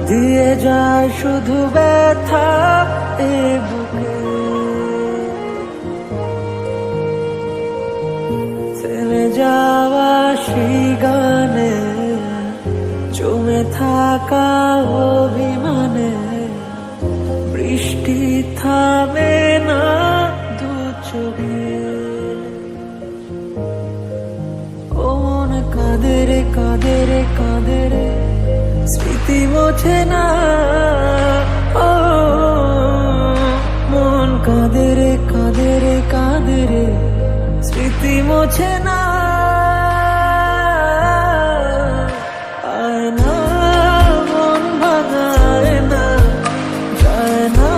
দিয়ে যায় শুধু ব্যথা এ বুকে, থেমে যাওয়া সেই গানে, জমে থাকা অভিমানে, বৃষ্টি থামে না দু চোখে। ও মন কাঁদে রে কাঁদে রে কাঁদে রে, স্মৃতি মোছে না। ও মন কাঁদে রে কাঁদে রে কাঁদে রে, স্মৃতি মোছে না। আয় না মন ভাঙায় না, যায় না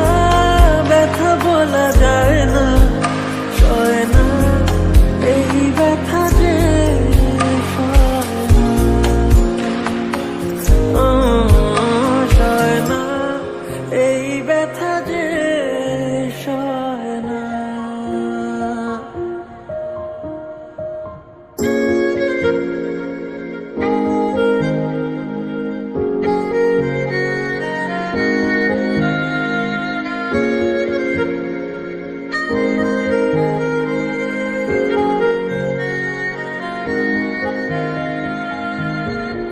ব্যথা বলা যায় না, সয় না এই ব্যথা যে সয় না, এই ব্যথা যে সয় না।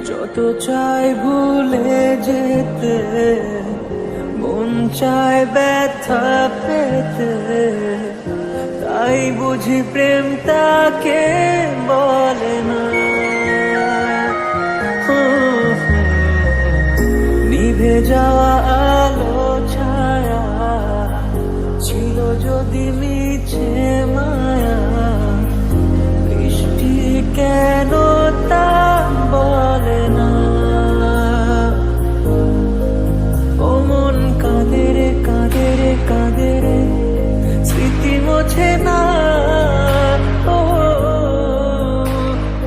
যত চাই ভুলে যেতে, মন চায় ব্যথা পেতে, তাই বুঝি প্রেম তাকে বলে না। নিভে যাওয়া আলো ছায়া ছিল যদি মিছে মায়া, বৃষ্টি কেন তা বলে না। ও মন কাঁদে রে কাঁদে রে কাঁদে রে, স্মৃতি মোছে না। ও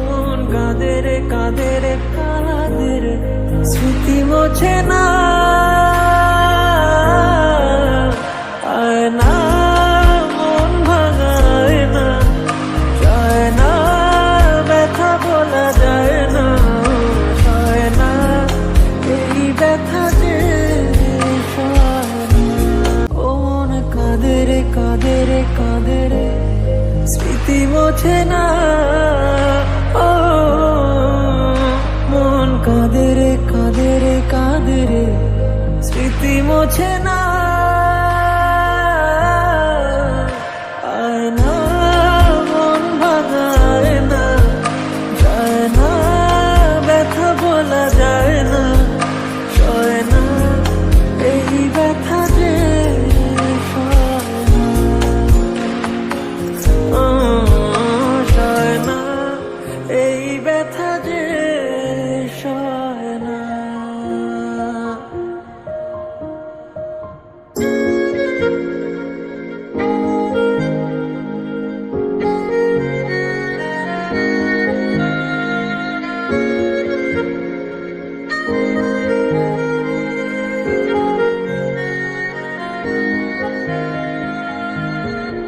মন কাঁদে রে কাঁদে রে কাঁদে রে, স্মৃতি মোছে না। আয় না মন ভাঙায় না, যায় না ব্যথা বলা যায় না, সয় না এই ব্যথা যে সয় না। ও মন কাঁদে রে কাঁদে রে কাঁদে রে, স্মৃতি মোছে না। ও মন কাঁদে রে কাঁদে রে কাঁদে রে, স্মৃতি মোছে না। আয় না মন ভাঙায় না, যায় না ব্যথা বলা যায় না, সয় না এই ব্যথা যে সয় না, এই ব্যথা যে সয় না।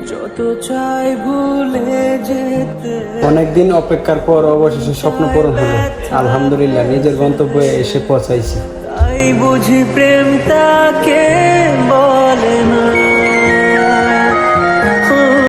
যত চাই ভুলে যেতে, অনেকদিন অপেক্ষার পর অবশেষে স্বপ্ন পূরণ হলো। আলহামদুলিল্লাহ, নিজের গন্তব্যে এসে পৌঁছাইছি। তাই বুঝি প্রেম তাকে বলে না।